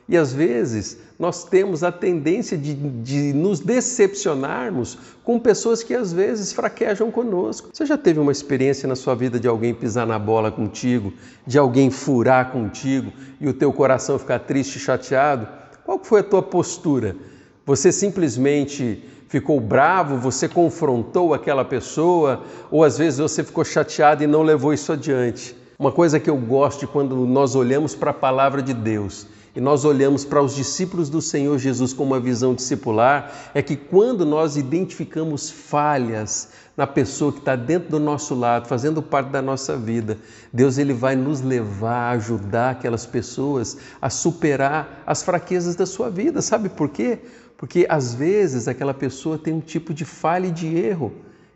E às vezes nós temos a tendência de nos decepcionarmos com pessoas que às vezes fraquejam conosco. Você já teve uma experiência na sua vida de alguém pisar na bola contigo, de alguém furar contigo e o teu coração ficar triste e chateado? Qual foi a tua postura? Você simplesmente ficou bravo, você confrontou aquela pessoa, ou às vezes você ficou chateado e não levou isso adiante. Uma coisa que eu gosto quando nós olhamos para a palavra de Deus e nós olhamos para os discípulos do Senhor Jesus com uma visão discipular, é que quando nós identificamos falhas na pessoa que está dentro do nosso lado, fazendo parte da nossa vida, Deus ele vai nos levar a ajudar aquelas pessoas a superar as fraquezas da sua vida. Sabe por quê? Porque às vezes aquela pessoa tem um tipo de falha e de erro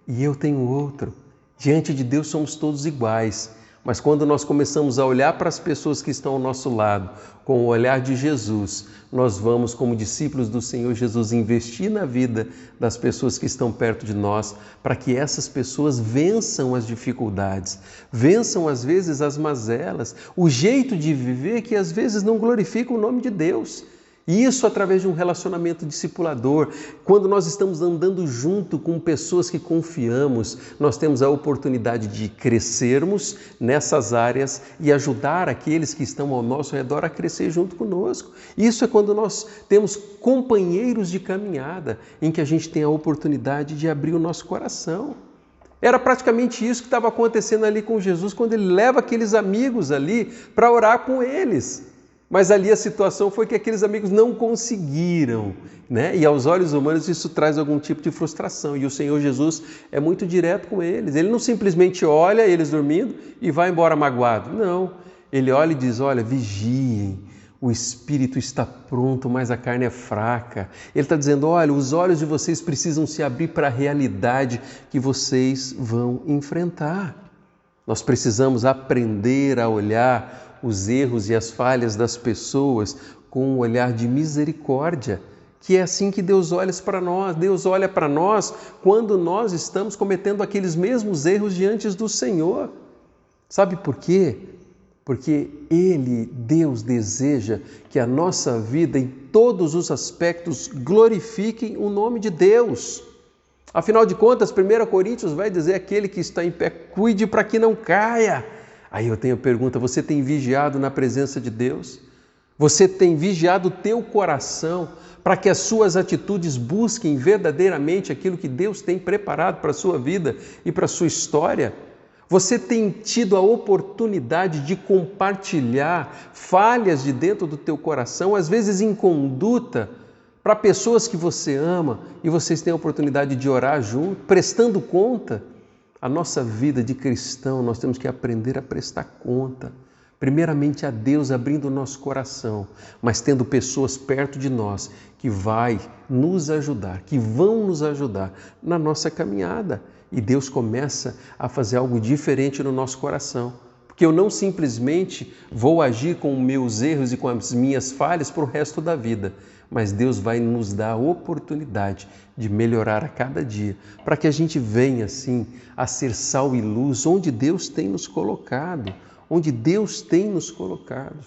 e eu tenho outro. Diante de Deus somos todos iguais, mas quando nós começamos a olhar para as pessoas que estão ao nosso lado com o olhar de Jesus, nós vamos, como discípulos do Senhor Jesus, investir na vida das pessoas que estão perto de nós para que essas pessoas vençam as dificuldades, vençam às vezes as mazelas, o jeito de viver que às vezes não glorifica o nome de Deus. E isso através de um relacionamento discipulador. Quando nós estamos andando junto com pessoas que confiamos, nós temos a oportunidade de crescermos nessas áreas e ajudar aqueles que estão ao nosso redor a crescer junto conosco. Isso é quando nós temos companheiros de caminhada, em que a gente tem a oportunidade de abrir o nosso coração. Era praticamente isso que estava acontecendo ali com Jesus, quando ele leva aqueles amigos ali para orar com eles. Mas ali a situação foi que aqueles amigos não conseguiram, né? E aos olhos humanos isso traz algum tipo de frustração. E o Senhor Jesus é muito direto com eles. Ele não simplesmente olha eles dormindo e vai embora magoado. Não, ele olha e diz: olha, vigiem, o espírito está pronto, mas a carne é fraca. Ele está dizendo: olha, os olhos de vocês precisam se abrir para a realidade que vocês vão enfrentar. Nós precisamos aprender a olhar os erros e as falhas das pessoas com um olhar de misericórdia, que é assim que Deus olha para nós. Deus olha para nós quando nós estamos cometendo aqueles mesmos erros diante do Senhor. Sabe por quê? Porque Deus deseja que a nossa vida em todos os aspectos glorifiquem o nome de Deus. Afinal de contas, 1 Coríntios vai dizer: aquele que está em pé, cuide para que não caia. Aí eu tenho a pergunta: você tem vigiado na presença de Deus? Você tem vigiado o teu coração para que as suas atitudes busquem verdadeiramente aquilo que Deus tem preparado para a sua vida e para a sua história? Você tem tido a oportunidade de compartilhar falhas de dentro do teu coração, às vezes em conduta, para pessoas que você ama, e vocês têm a oportunidade de orar junto, prestando conta? A nossa vida de cristão, nós temos que aprender a prestar conta. Primeiramente a Deus, abrindo o nosso coração, mas tendo pessoas perto de nós que vai nos ajudar, que vão nos ajudar na nossa caminhada. E Deus começa a fazer algo diferente no nosso coração, porque eu não simplesmente vou agir com os meus erros e com as minhas falhas para o resto da vida, mas Deus vai nos dar a oportunidade de melhorar a cada dia, para que a gente venha assim a ser sal e luz onde Deus tem nos colocado, onde Deus tem nos colocado.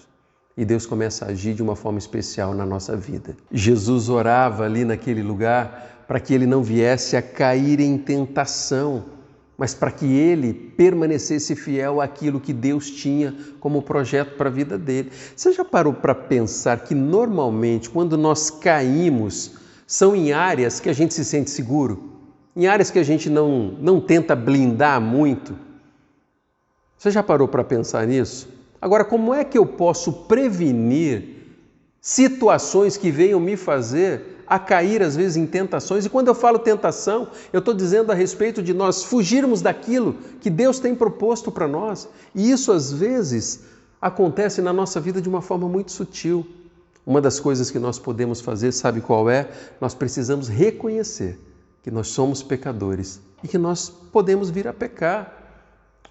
E Deus começa a agir de uma forma especial na nossa vida. Jesus orava ali naquele lugar para que ele não viesse a cair em tentação, mas para que ele permanecesse fiel àquilo que Deus tinha como projeto para a vida dele. Você já parou para pensar que normalmente quando nós caímos são em áreas que a gente se sente seguro? Em áreas que a gente não tenta blindar muito? Você já parou para pensar nisso? Agora, como é que eu posso prevenir situações que venham me fazer a cair às vezes em tentações? E quando eu falo tentação, eu estou dizendo a respeito de nós fugirmos daquilo que Deus tem proposto para nós. E isso às vezes acontece na nossa vida de uma forma muito sutil. Uma das coisas que nós podemos fazer, sabe qual é? Nós precisamos reconhecer que nós somos pecadores e que nós podemos vir a pecar.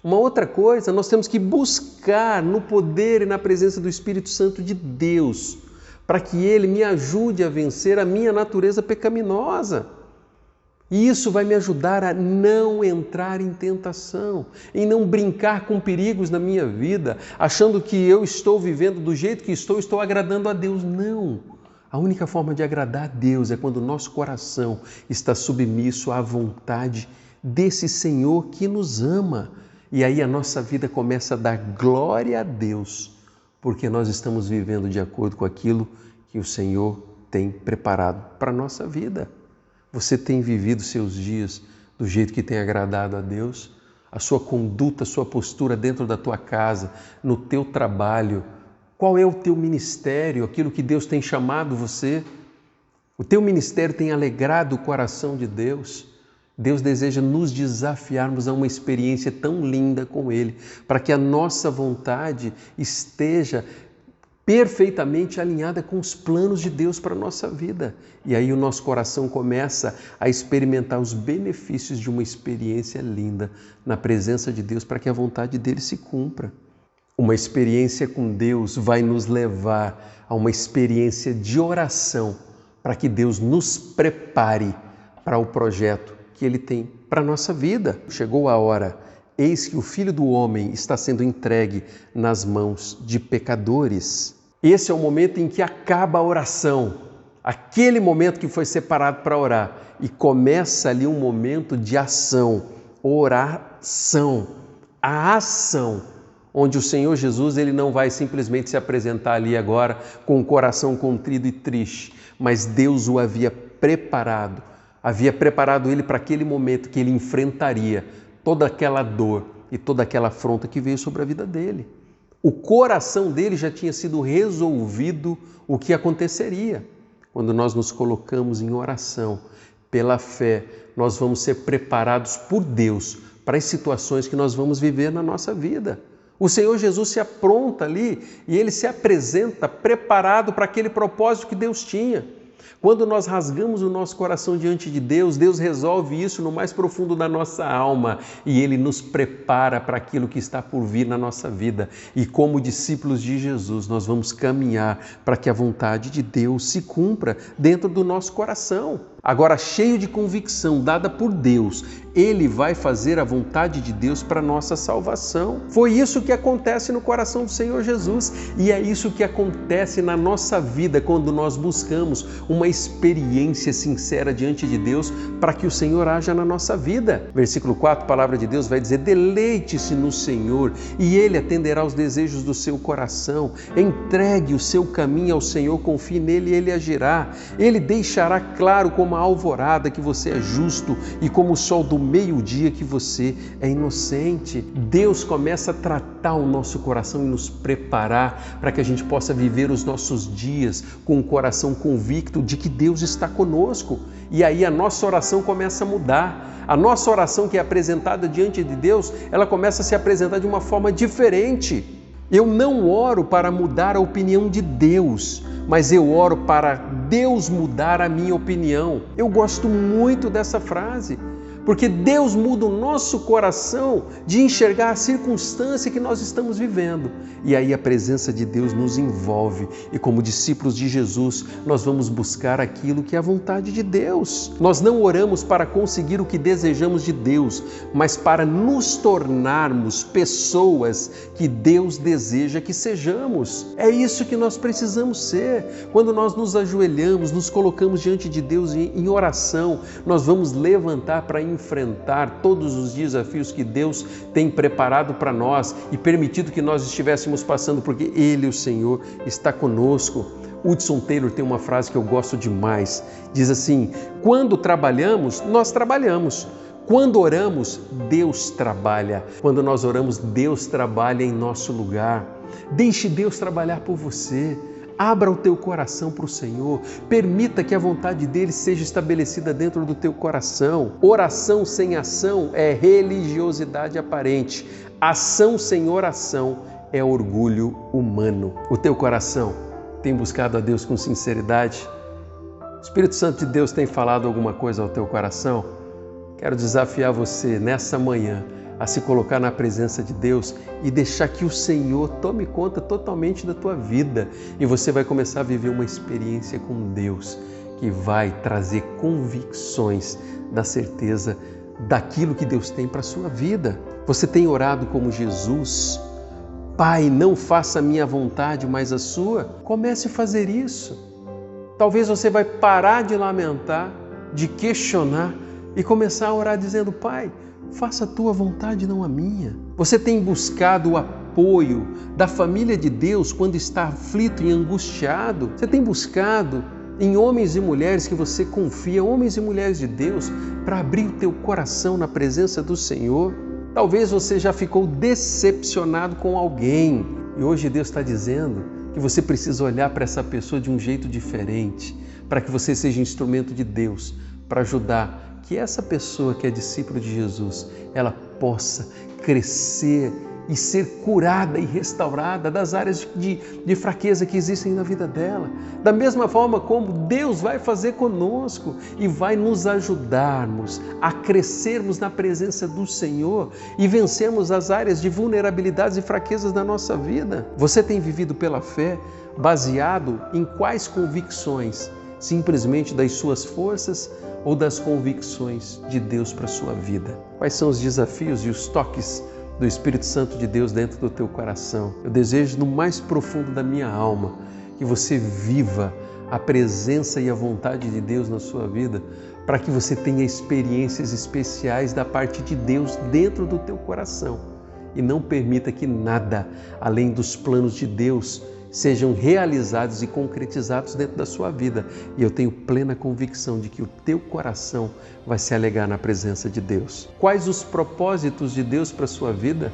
Uma outra coisa, nós temos que buscar no poder e na presença do Espírito Santo de Deus, para que Ele me ajude a vencer a minha natureza pecaminosa. E isso vai me ajudar a não entrar em tentação, em não brincar com perigos na minha vida, achando que eu estou vivendo do jeito que estou agradando a Deus. Não! A única forma de agradar a Deus é quando o nosso coração está submisso à vontade desse Senhor que nos ama. E aí a nossa vida começa a dar glória a Deus, porque nós estamos vivendo de acordo com aquilo que o Senhor tem preparado para a nossa vida. Você tem vivido seus dias do jeito que tem agradado a Deus? A sua conduta, a sua postura dentro da tua casa, no teu trabalho, qual é o teu ministério, aquilo que Deus tem chamado você? O teu ministério tem alegrado o coração de Deus? Deus deseja nos desafiarmos a uma experiência tão linda com Ele, para que a nossa vontade esteja perfeitamente alinhada com os planos de Deus para a nossa vida. E aí o nosso coração começa a experimentar os benefícios de uma experiência linda na presença de Deus, para que a vontade dEle se cumpra. Uma experiência com Deus vai nos levar a uma experiência de oração, para que Deus nos prepare para o projeto que Ele tem para a nossa vida. Chegou a hora, eis que o Filho do Homem está sendo entregue nas mãos de pecadores. Esse é o momento em que acaba a oração, aquele momento que foi separado para orar, e começa ali um momento de ação, oração, a ação, onde o Senhor Jesus ele não vai simplesmente se apresentar ali agora com o coração contrito e triste, mas Deus o havia preparado ele para aquele momento que ele enfrentaria toda aquela dor e toda aquela afronta que veio sobre a vida dele. O coração dele já tinha sido resolvido o que aconteceria. Quando nós nos colocamos em oração, pela fé, nós vamos ser preparados por Deus para as situações que nós vamos viver na nossa vida. O Senhor Jesus se apronta ali e Ele se apresenta preparado para aquele propósito que Deus tinha. Quando nós rasgamos o nosso coração diante de Deus, Deus resolve isso no mais profundo da nossa alma e Ele nos prepara para aquilo que está por vir na nossa vida. E como discípulos de Jesus, nós vamos caminhar para que a vontade de Deus se cumpra dentro do nosso coração. Agora, cheio de convicção dada por Deus, Ele vai fazer a vontade de Deus para a nossa salvação. Foi isso que acontece no coração do Senhor Jesus e é isso que acontece na nossa vida quando nós buscamos uma experiência sincera diante de Deus para que o Senhor haja na nossa vida. Versículo 4, a palavra de Deus vai dizer: deleite-se no Senhor e Ele atenderá aos desejos do seu coração. Entregue o seu caminho ao Senhor, confie nele e Ele agirá. Ele deixará claro como a alvorada que você é justo e como o sol do meio-dia que você é inocente. Deus começa a tratar o nosso coração e nos preparar para que a gente possa viver os nossos dias com o coração convicto de que Deus está conosco. E aí a nossa oração começa a mudar. A nossa oração que é apresentada diante de Deus, ela começa a se apresentar de uma forma diferente. Eu não oro para mudar a opinião de Deus, mas eu oro para Deus mudar a minha opinião. Eu gosto muito dessa frase, Porque Deus muda o nosso coração de enxergar a circunstância que nós estamos vivendo. E aí a presença de Deus nos envolve. E como discípulos de Jesus, nós vamos buscar aquilo que é a vontade de Deus. Nós não oramos para conseguir o que desejamos de Deus, mas para nos tornarmos pessoas que Deus deseja que sejamos. É isso que nós precisamos ser. Quando nós nos ajoelhamos, nos colocamos diante de Deus em oração, nós vamos levantar para enfrentar todos os desafios que Deus tem preparado para nós e permitido que nós estivéssemos passando, porque Ele, o Senhor, está conosco. Hudson Taylor tem uma frase que eu gosto demais. Diz assim: quando trabalhamos, nós trabalhamos. Quando oramos, Deus trabalha. Quando nós oramos, Deus trabalha em nosso lugar. Deixe Deus trabalhar por você. Abra o teu coração para o Senhor, permita que a vontade dele seja estabelecida dentro do teu coração. Oração sem ação é religiosidade aparente. Ação sem oração é orgulho humano. O teu coração tem buscado a Deus com sinceridade? O Espírito Santo de Deus tem falado alguma coisa ao teu coração? Quero desafiar você nessa manhã a se colocar na presença de Deus e deixar que o Senhor tome conta totalmente da tua vida. E você vai começar a viver uma experiência com Deus que vai trazer convicções da certeza daquilo que Deus tem para a sua vida. Você tem orado como Jesus? Pai, não faça a minha vontade, mas a sua. Comece a fazer isso. Talvez você vai parar de lamentar, de questionar e começar a orar dizendo: Pai, faça a tua vontade, não a minha. Você tem buscado o apoio da família de Deus quando está aflito e angustiado? Você tem buscado em homens e mulheres que você confia, homens e mulheres de Deus, para abrir o teu coração na presença do Senhor? Talvez você já ficou decepcionado com alguém e hoje Deus está dizendo que você precisa olhar para essa pessoa de um jeito diferente, para que você seja instrumento de Deus para ajudar que essa pessoa que é discípulo de Jesus, ela possa crescer e ser curada e restaurada das áreas de fraqueza que existem na vida dela. Da mesma forma como Deus vai fazer conosco e vai nos ajudarmos a crescermos na presença do Senhor e vencermos as áreas de vulnerabilidades e fraquezas da nossa vida. Você tem vivido pela fé baseado em quais convicções? Simplesmente das suas forças ou das convicções de Deus para a sua vida? Quais são os desafios e os toques do Espírito Santo de Deus dentro do teu coração? Eu desejo no mais profundo da minha alma que você viva a presença e a vontade de Deus na sua vida, para que você tenha experiências especiais da parte de Deus dentro do teu coração e não permita que nada além dos planos de Deus sejam realizados e concretizados dentro da sua vida. E eu tenho plena convicção de que o teu coração vai se alegrar na presença de Deus. Quais os propósitos de Deus para a sua vida?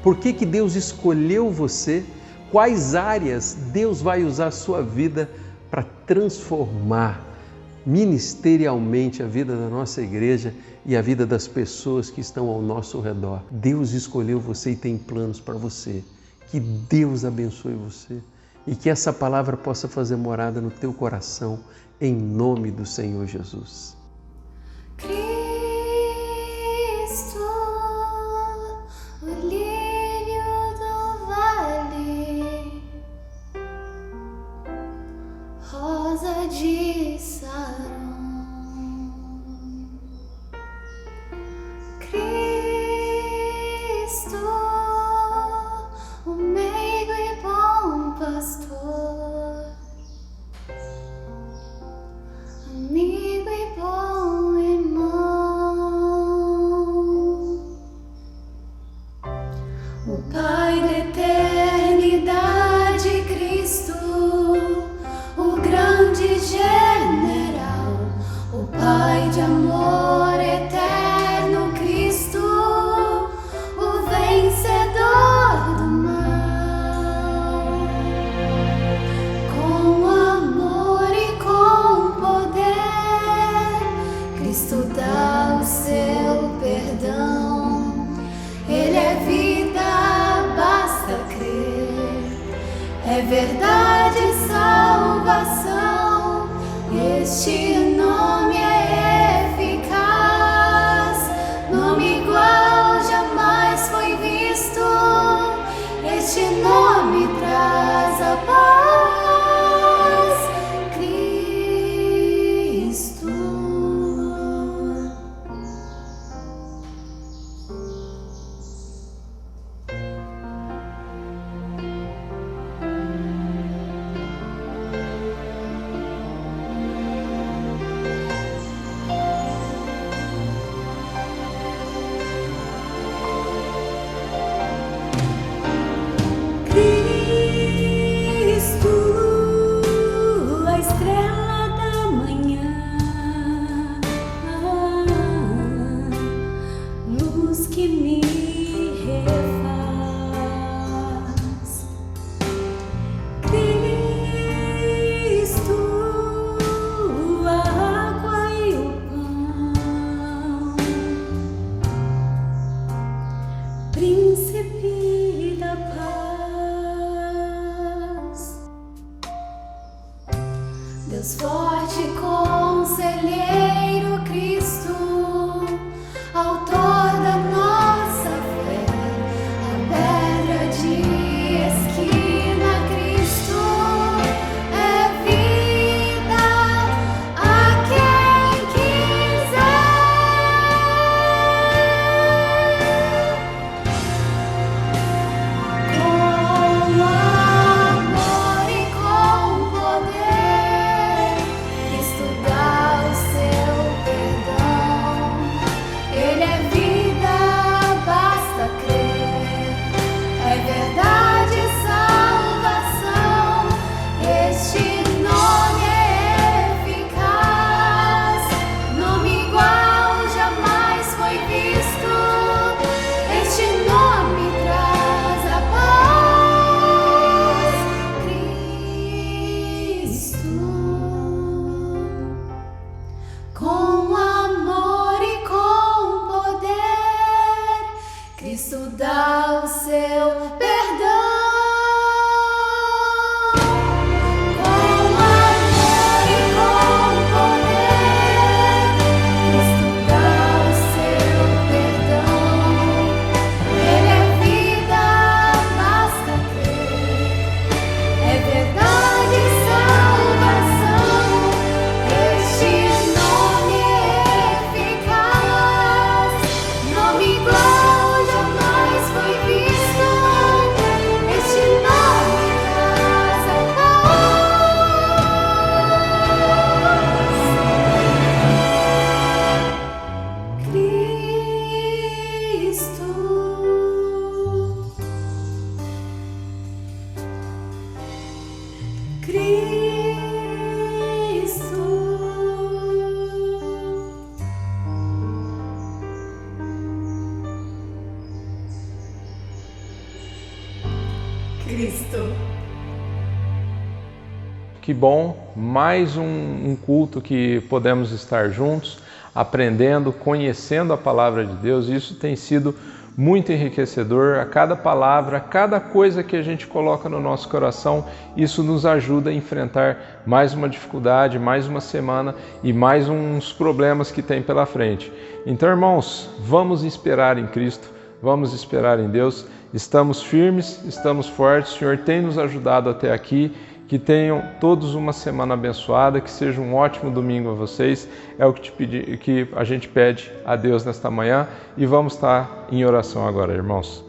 Por que Deus escolheu você? Quais áreas Deus vai usar a sua vida para transformar ministerialmente a vida da nossa igreja e a vida das pessoas que estão ao nosso redor? Deus escolheu você e tem planos para você. Que Deus abençoe você e que essa palavra possa fazer morada no teu coração, em nome do Senhor Jesus. Cristo, o lírio do vale, rosa de Saron. Pastor, amigo e bom irmão, o Pai da eternidade, Cristo, o grande general, o Pai de amor eterno, Cristo, o vencedor do mal. Cristo dá o seu perdão, Ele é vida, basta crer, é verdade e salvação, este nome é eficaz, príncipe da paz. Deus forte, conselheiro, Cristo, autor da nossa fé, a pedra de esquina, Cristo é vida a quem quiser. Com amor e com poder, Cristo dá o seu perdão. Ele é vida, basta crer. É verdade, salvação. Este nome é eficaz. Nome igual jamais foi visto. Este nome traz a paz. Cristo. Com amor e com poder, Cristo dá o seu perdão. Com amor e com poder, Cristo dá o seu perdão. Ele é vida, basta crer. É verdade, salvação. Este nome é eficaz. Nome igual jamais foi visto. Este nome traz a paz. Cristo. Cristo. Que bom, mais um culto que podemos estar juntos, aprendendo, conhecendo a palavra de Deus. Isso tem sido muito enriquecedor. A cada palavra, a cada coisa que a gente coloca no nosso coração, isso nos ajuda a enfrentar mais uma dificuldade, mais uma semana e mais uns problemas que tem pela frente. Então, irmãos, vamos esperar em Cristo, vamos esperar em Deus. Estamos firmes, estamos fortes. O Senhor tem nos ajudado até aqui. Que tenham todos uma semana abençoada, que seja um ótimo domingo a vocês. É o que a gente pede a Deus nesta manhã e vamos estar em oração agora, irmãos.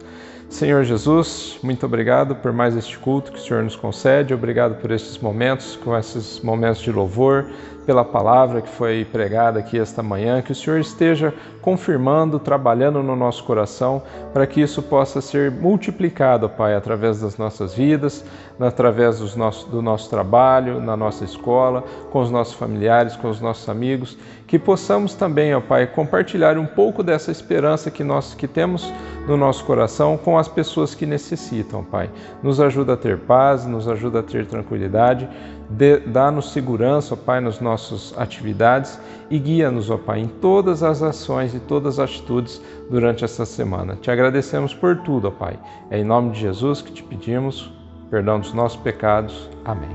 Senhor Jesus, muito obrigado por mais este culto que o Senhor nos concede. Obrigado por estes momentos, com esses momentos de louvor, pela palavra que foi pregada aqui esta manhã. Que o Senhor esteja confirmando, trabalhando no nosso coração, para que isso possa ser multiplicado, Pai, através das nossas vidas, através do nosso trabalho, na nossa escola, com os nossos familiares, com os nossos amigos. Que possamos também, ó Pai, compartilhar um pouco dessa esperança que temos no nosso coração com as pessoas que necessitam, Pai. Nos ajuda a ter paz, nos ajuda a ter tranquilidade, dá-nos segurança, ó Pai, nas nossas atividades e guia-nos, ó Pai, em todas as ações e todas as atitudes durante esta semana. Te agradecemos por tudo, ó Pai. É em nome de Jesus que te pedimos, perdão dos nossos pecados. Amém.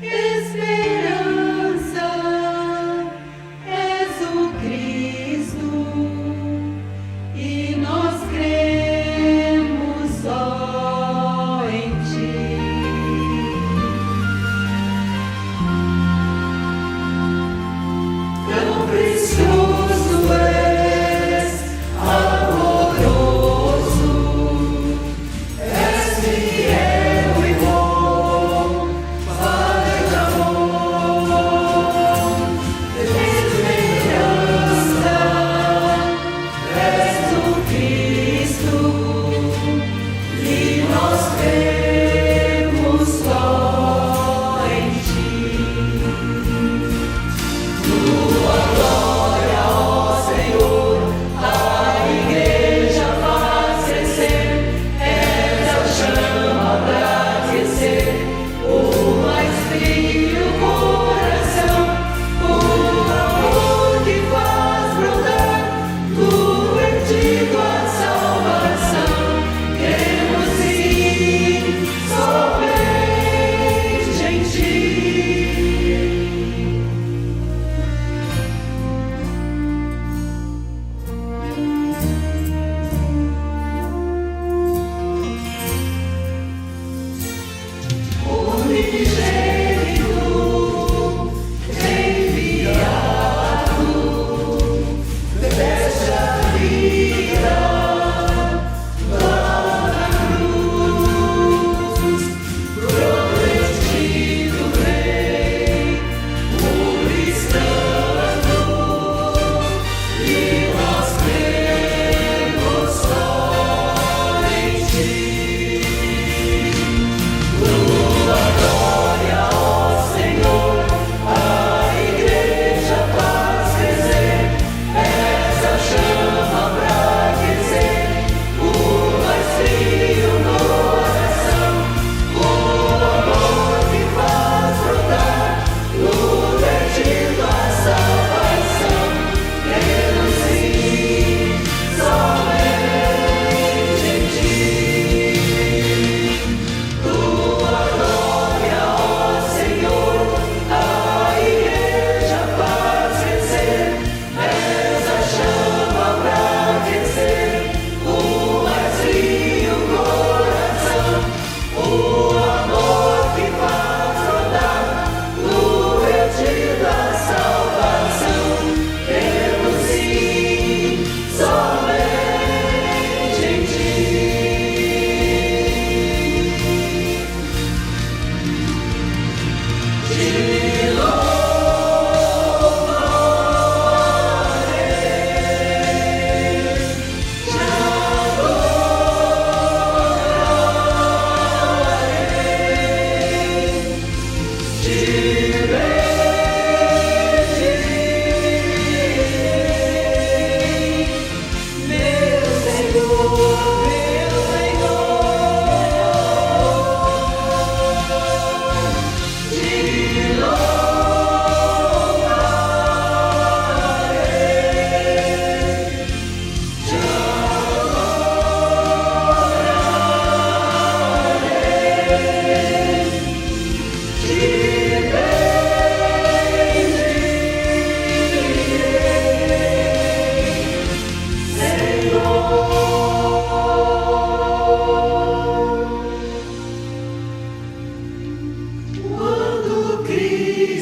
Esperança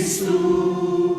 Cristo.